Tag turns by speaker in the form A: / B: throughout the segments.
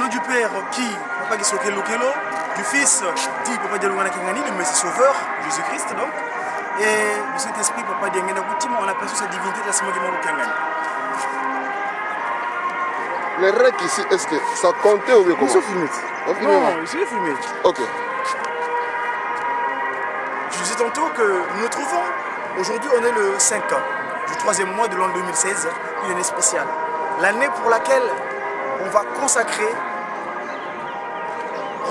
A: nom du Père qui, Papa Gisoke Lokelo, du Fils dit Papa Dialungana Kangani, le Messie Sauveur, Jésus-Christ donc, et du Saint-Esprit, Papa Diangana Boutima, on a perçu sa divinité de la Simogi Moro Kangani.
B: Les règles ici, est-ce que ça comptait ou bien comment?
A: Ils sont filmés. Non, ils sont filmés.
B: Ok.
A: Je disais tantôt que nous nous trouvons, aujourd'hui on est le 5 du 3e mois de l'an 2016, une année spéciale. L'année pour laquelle on va consacrer,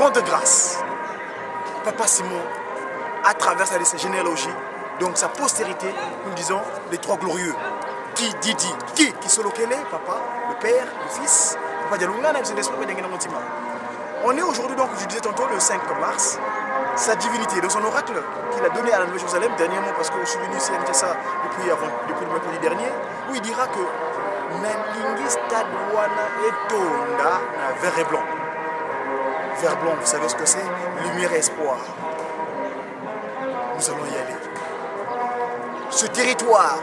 A: rendre grâce, Papa Simon, à travers sa généalogie, donc sa postérité, nous disons les trois glorieux. Qui Didi, qui Solokele, Papa, le Père, le Fils, Papa Dialungana, on est aujourd'hui donc, je disais tantôt, le 5 mars, sa divinité, dans son oracle qu'il a donné à la Nouvelle Jérusalem dernièrement, parce que je suis venu ici à ça depuis le mercredi dernier, où il dira que Nalingi Stade Wana et Tonda vert et blanc. Vert blanc, vous savez ce que c'est? Lumière et espoir. Nous allons y aller. Ce territoire.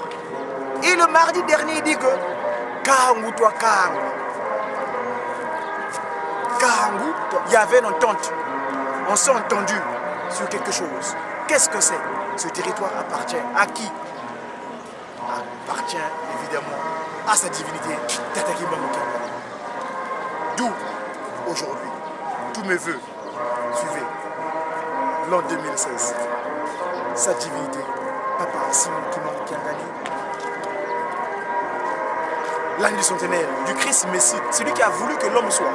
A: Et le mardi dernier, il dit que Kahangu, toi Kahangu. Kahangu, il y avait une entente. On s'est entendu sur quelque chose. Qu'est-ce que c'est? Ce territoire appartient à qui? Appartient évidemment à sa divinité, Tataki Mbamokamba. D'où, aujourd'hui, tous mes voeux, suivez, l'an 2016, sa divinité, Papa Simon Kiangani, l'année du centenaire du Christ Messie, celui qui a voulu que l'homme soit.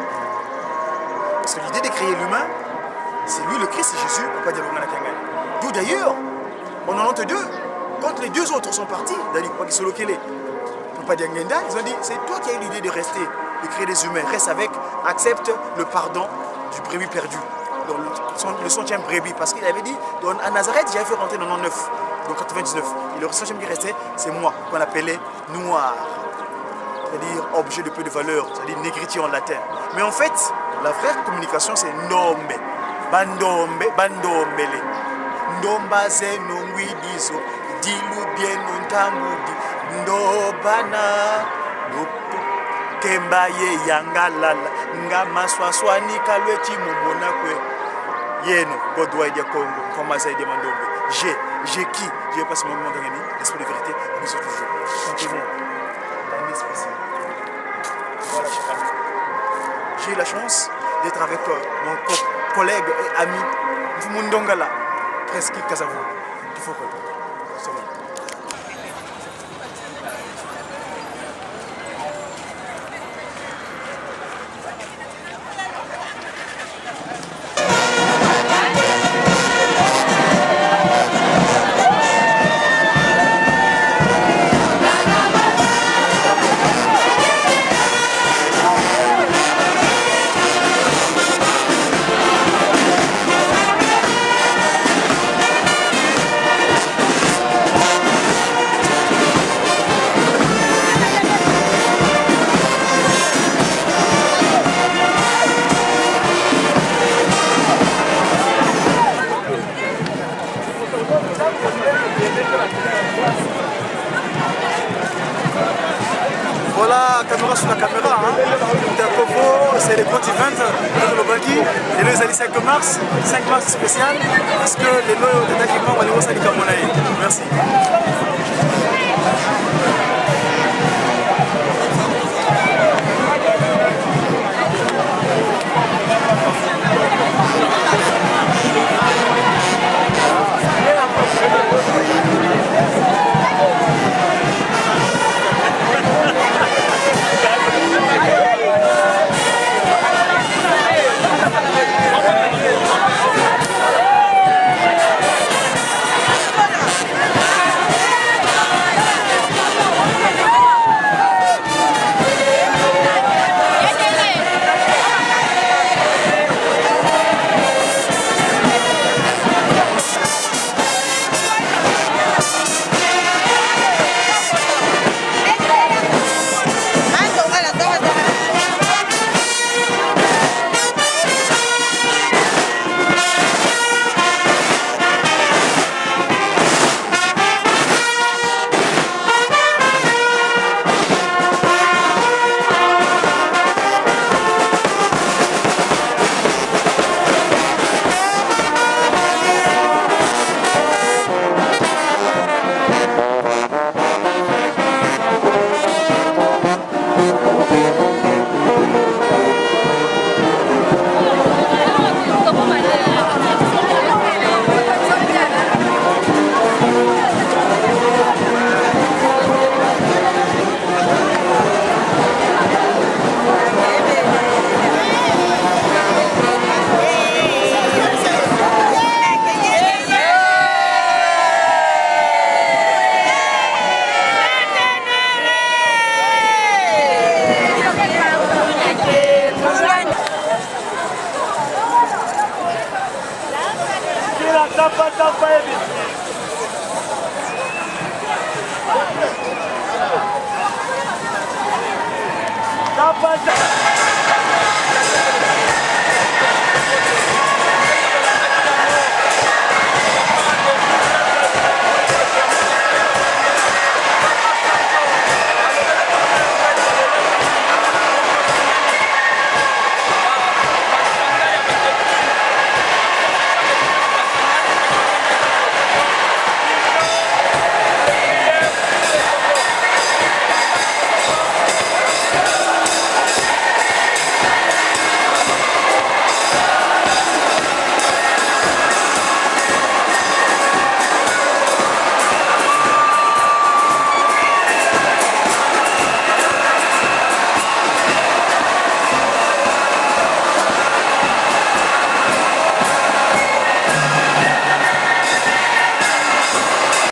A: Parce que l'idée de créer l'humain, c'est lui le Christ et Jésus, Papa Dialungana Kangani. D'où d'ailleurs, en 92, quand les deux autres sont partis, Dali Papa Gisolokele, Papa Diangenda, ils ont dit, c'est toi qui as eu l'idée de rester, de créer des humains. Reste avec, accepte le pardon du brebis perdu. Donc, le centième brebis, parce qu'il avait dit, à Nazareth, j'avais fait rentrer dans 99, donc 99. Et le centième qui restait, c'est moi, qu'on appelait noir. C'est-à-dire objet de peu de valeur, c'est-à-dire négritude en latin. Mais en fait, la vraie communication, c'est ndombe. Bandombe, bandombele. Ndomba ze nongwidizo, dilu bien nontamudi. Ndobana, kembaye yangalala. Ngama swaswani kalweti mumona kwe. Yeno, Godwa de Congo, comme ça, Mandombe. J'ai qui? J'ai passé mon moment gagné, l'esprit de vérité, nous sommes toujours. Continuons. Voilà, chaque année. J'ai eu la chance d'être avec mon collègue et ami Mundongala, presque Kazavou. Il faut que ça va. Voilà, caméra sur la caméra. C'est les gros events de Lobaki. Et nous, allons 5 mars spécial, parce que les lois de Takima vont aller au Sali Kamonaï. Merci.
C: ata bayebi